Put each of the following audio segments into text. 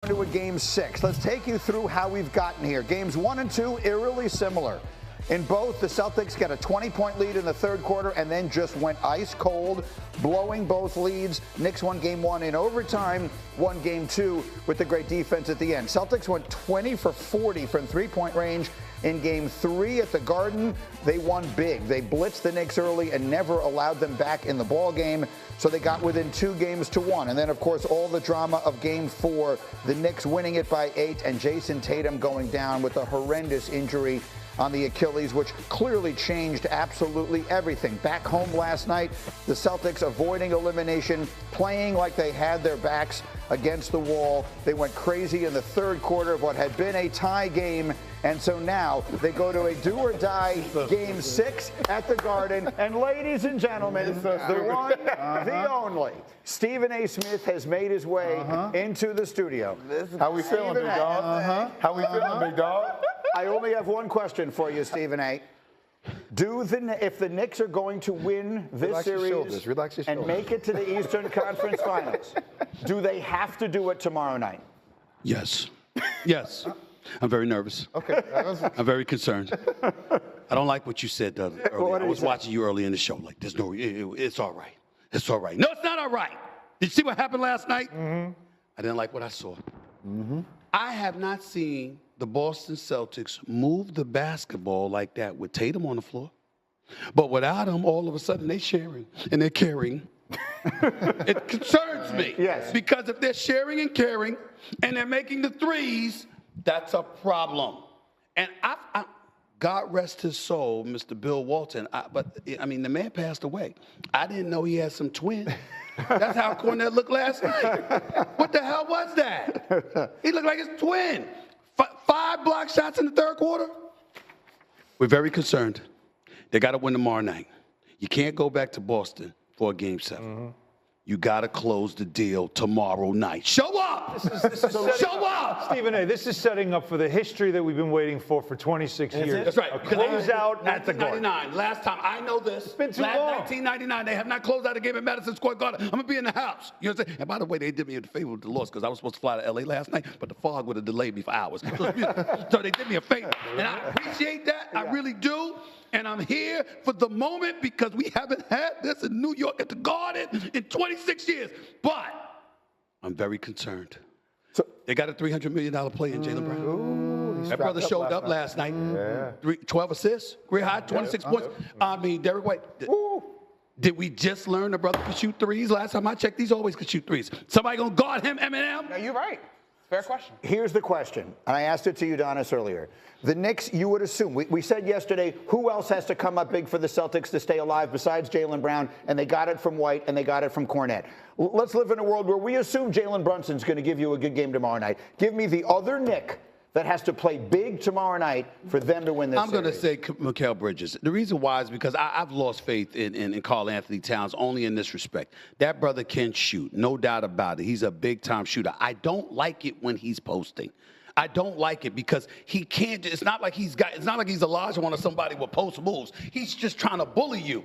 To a game 6. Let's take you through how we've gotten here. Games 1 and 2, eerily similar. In both, the Celtics got a 20-point lead in the third quarter and then just went ice cold, blowing both leads. Knicks won game 1 in overtime, won game 2 with the great defense at the end. Celtics went 20 for 40 from three-point range in game 3 at the Garden. They won big. They blitzed the Knicks early and never allowed them back in the ball game. So they got within 2 games to 1. And then, of course, all the drama of game 4, the Knicks winning it by 8 and Jason Tatum going down with a horrendous injury on the Achilles, which clearly changed absolutely everything. Back home last night, the Celtics avoiding elimination, playing like they had their backs against the wall. They went crazy in the third quarter of what had been a tie game, and so now they go to a do-or-die game 6 at the Garden. And ladies and gentlemen, the one, the only, Stephen A. Smith has made his way into the studio. How we feeling, big dog? How we feeling, big dog? I only have one question for you, Stephen A. If the Knicks are going to win this series and make it to the Eastern Conference Finals, do they have to do it tomorrow night? Yes. Yes. I'm very nervous. Okay. I'm very concerned. I don't like what you said earlier. What I was watching you early in the show. Like, there's no, it's all right. It's all right. No, it's not all right. Did you see what happened last night? I didn't like what I saw. I have not seen the Boston Celtics move the basketball like that with Tatum on the floor. But without him, all of a sudden, they're sharing and they're caring. It concerns me. Yes. Because if they're sharing and caring and they're making the threes, that's a problem. And God rest his soul, Mr. Bill Walton. But the man passed away. I didn't know he had some twins. That's how Cornette looked last night. What the hell was that? He looked like his twin. 5 block shots in the third quarter. We're very concerned. They got to win tomorrow night. You can't go back to Boston for a game 7. You got to close the deal tomorrow night. Show up! Show up! Stephen A., this is setting up for the history that we've been waiting for 26 years. That's right. A closeout at the Garden. 1999. Last time. I know this. It's been too long. 1999. They have not closed out a game at Madison Square Garden. I'm going to be in the house. You know what I'm saying? And by the way, they did me a favor with the loss because I was supposed to fly to L.A. last night, but the fog would have delayed me for hours. So they did me a favor. And I appreciate that. I really do. And I'm here for the moment because we haven't had this in New York at the Garden in 26 years. But I'm very concerned. So they got a $300 million player in Jaylen Brown. That brother showed up last night. 12 assists, career high, 26 points. Derek White. Did we just learn the brother could shoot threes? Last time I checked, these always could shoot threes. Somebody gonna guard him, Eminem? No, you're right. Fair question. Here's the question, and I asked it to Udonis earlier. The Knicks, you would assume, we said yesterday, who else has to come up big for the Celtics to stay alive besides Jaylen Brown? And they got it from White, and they got it from Cornette. Let's live in a world where we assume Jalen Brunson's going to give you a good game tomorrow night. Give me the other Knick that has to play big tomorrow night for them to win this I'm going to say Mikal Bridges. The reason why is because I've lost faith in Karl Anthony Towns only in this respect. That brother can shoot, no doubt about it. He's a big-time shooter. I don't like it when he's posting. I don't like it because he can't. It's not like he's Olajuwon or somebody with post moves. He's just trying to bully you.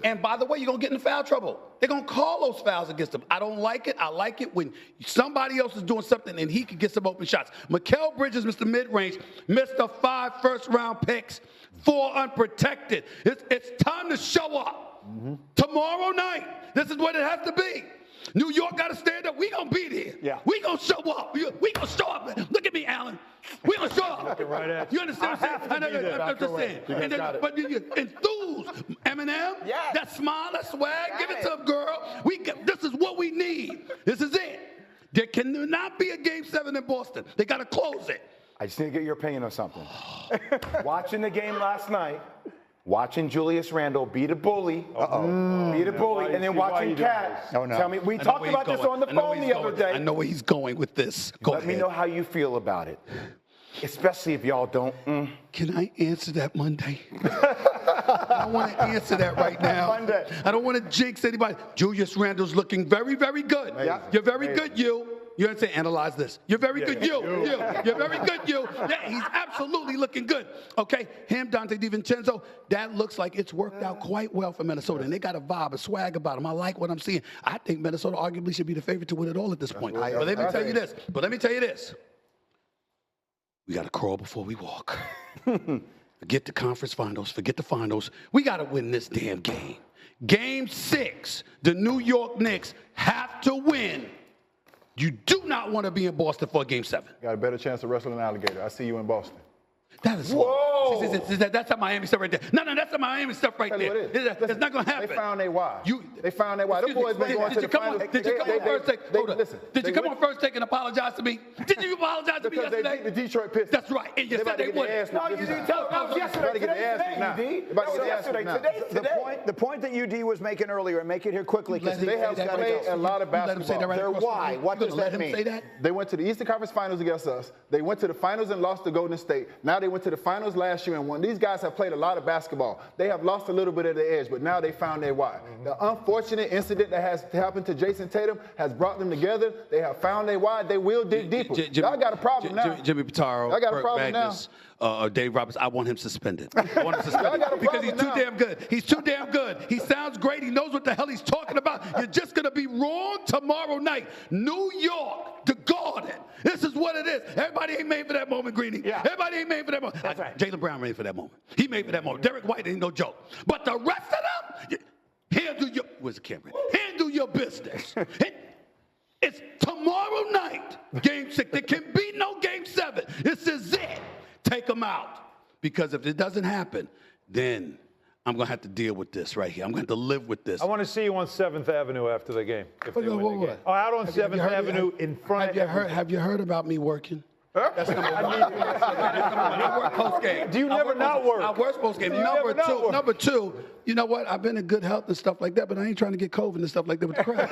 And by the way, you're going to get in foul trouble. They're going to call those fouls against him. I don't like it. I like it when somebody else is doing something and he can get some open shots. Mikal Bridges, Mr. Mid-Range, missed 5 first-round picks, 4 unprotected. It's time to show up. Tomorrow night, this is what it has to be. New York got to stand up. We going to be there. Yeah. We going to show up. We going to show up. Look at me, Alan. We going to show up. You understand what I'm saying? I'm just saying. But you enthuse. Eminem, that smile, that swag, give it to him, girl. This is what we need. This is it. There cannot be a game 7 in Boston. They got to close it. I just need to get your opinion on something. Watching the game last night, watching Julius Randle beat a bully, beat a bully, and then watching Cat. Tell me, we talked about this on the phone the other day. I know where he's going with this. Let me know how you feel about it, especially if y'all don't. Can I answer that Monday? I don't want to answer that right now. I don't want to jinx anybody. Julius Randle's looking very, very good. You're very good, you. You understand? Analyze this. You're very good, you. You're very good, you. Yeah, he's absolutely looking good. Okay, him, Dante DiVincenzo, that looks like it's worked out quite well for Minnesota. And they got a vibe, a swag about them. I like what I'm seeing. I think Minnesota arguably should be the favorite to win it all at this point. But let me tell you this. We got to crawl before we walk. Forget the conference finals. Forget the finals. We got to win this damn game. Game 6, the New York Knicks have to win. You do not want to be in Boston for Game 7. Got a better chance of wrestling an alligator. I see you in Boston. That is whoa. That's that Miami stuff right there. No, that's the Miami stuff right there. That's not going to happen. They found their why. They found their why. Those boys been going to the finals. Did you come on first? Did you come on first take and apologize to me? Did you apologize to me yesterday? Because they beat the Detroit Pistons. That's right. And you said they would. No, you didn't tell us. Yesterday. The point that UD was making earlier, and make it here quickly, because they have played a lot of basketball. Their why? What does that mean? They went to the Eastern Conference Finals against us. They went to the finals and lost to Golden State. Now they went to the finals last year and won. These guys have played a lot of basketball. They have lost a little bit of their edge, but now they found their why. The unfortunate incident that has happened to Jason Tatum has brought them together. They have found their why. They will dig deeper. Y'all got a problem now. Jimmy Pitaro, I got a problem Magnus, Dave Roberts, I want him suspended. I want him suspended because he's too damn good. He's too damn good. He sounds great. He knows what the hell he's talking about. You're just going to be wrong tomorrow night. New York, the Garden. This is what it is. Everybody ain't made for that moment, Greeny. Yeah. Everybody ain't made for that moment. That's right. Jaylen Brown made for that moment. He made for that moment. Derek White ain't no joke. But the rest of them, handle your, where's the camera? Handle your business. It's tomorrow night, Game 6. There can be no Game 7. This is it. Take them out. Because if it doesn't happen, then I'm going to have to deal with this right here. I'm going to have to live with this. I want to see you on 7th Avenue after the game. If they win the game. Oh, out on 7th Avenue in front of everyone. Have you heard about me working? That's I work post game. Do you never not work? I work post game. Number two, you know what? I've been in good health and stuff like that, but I ain't trying to get COVID and stuff like that with the crowd.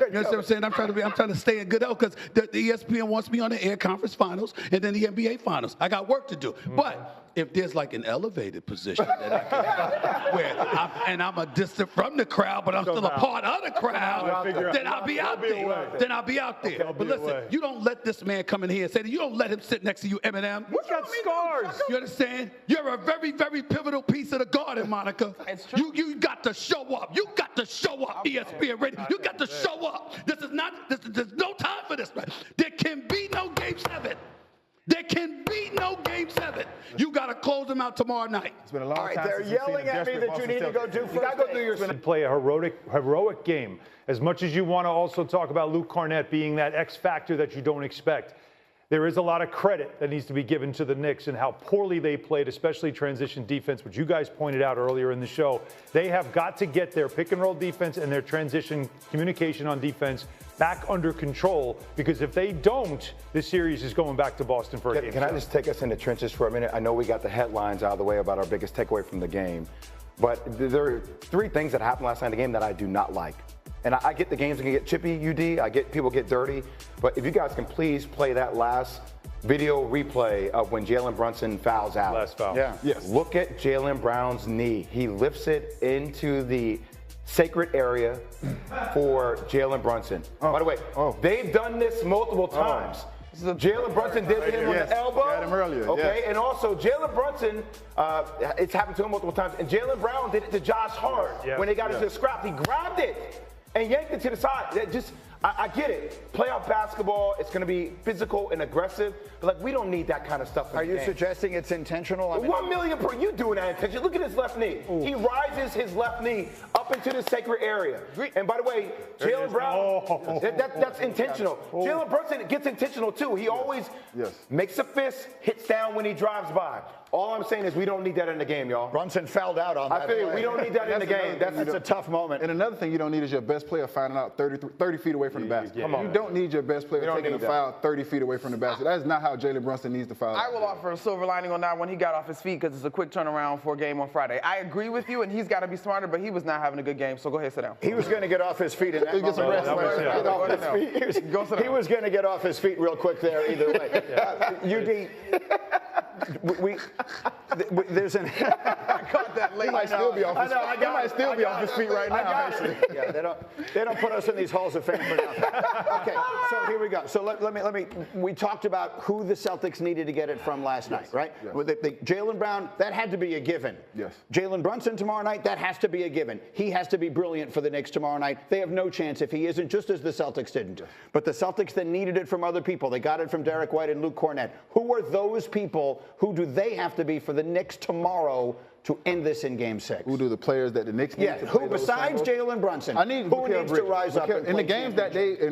You know what I'm saying? I'm trying to stay in good health because the ESPN wants me on the air conference finals and then the NBA finals. I got work to do. But if there's like an elevated position that I can where I'm a distant from the crowd, but I'm still a part of the crowd, then I'll be out there. Then I'll be out there. But listen, you don't let this man come in here and say that you don't let him sit next to you, Eminem. He's got scars. You understand? You're a very, very pivotal piece of the Garden, Monica. It's true. You got to show up. You got to show up, ESPN Radio. You got to show up. There's no time for this, man. There can be no Game 7. There can be no Game 7. You got to close them out tomorrow night. It's been a long time they're yelling at me that you need to go do first. You got to go do your play a heroic game. As much as you want to also talk about Luke Cornett being that X factor that you don't expect, there is a lot of credit that needs to be given to the Knicks and how poorly they played, especially transition defense, which you guys pointed out earlier in the show. They have got to get their pick and roll defense and their transition communication on defense back under control, because if they don't, this series is going back to Boston for a game. Can I just take us in the trenches for a minute? I know we got the headlines out of the way about our biggest takeaway from the game, but there are 3 things that happened last night in the game that I do not like. And I get the games can get chippy, UD. I get people get dirty. But if you guys can please play that last video replay of when Jalen Brunson fouls out. Last foul. Yeah. Yes. Look at Jalen Brown's knee. He lifts it into the sacred area for Jalen Brunson. By the way, they've done this multiple times. Jalen Brunson did him on the elbow. Got him earlier. Okay, and also Jalen Brunson, it's happened to him multiple times. And Jalen Brown did it to Josh Hart when they got into the scrap. He grabbed it and yanked it to the side. I get it. Playoff basketball, it's going to be physical and aggressive, but like we don't need that kind of stuff. Are you suggesting it's intentional? I mean, 1 million per. You doing that intention? Look at his left knee. Ooh. He rises his left knee up into the sacred area. And by the way, Jalen Brown, that's intentional. Jalen Brunson gets intentional too. He always makes a fist, hits down when he drives by. All I'm saying is we don't need that in the game, y'all. Brunson fouled out on that. I feel we don't need that in the game. That's a tough moment. And another thing you don't need is your best player finding out 30 feet away from the basket. Come on. You don't need your best player taking a foul 30 feet away from the basket. That is not how Jalen Brunson needs to foul. I will offer a silver lining on that when he got off his feet, because it's a quick turnaround for a game on Friday. I agree with you, and he's got to be smarter, but he was not having a good game, so go ahead, sit down. He was going to get off his feet in that moment. He was going to get off his feet real quick there either way. UD, there's an. I caught that late. He might still be off his feet. He might still be off his feet right now. Actually. Yeah, they don't put us in these halls of fame for nothing. Okay, so here we go. So let me. We talked about who the Celtics needed to get it from last night, right? Yes. With Jaylen Brown, that had to be a given. Yes. Jalen Brunson tomorrow night, that has to be a given. He has to be brilliant for the Knicks tomorrow night. They have no chance if he isn't, just as the Celtics didn't. Yes. But the Celtics then needed it from other people. They got it from Derek White and Luke Cornett. Who are those people? Who do they have to be for the Knicks tomorrow to end this in Game 6? Who do the players that the Knicks need to play who besides Jalen Brunson? I need who needs to rise up? In the games that they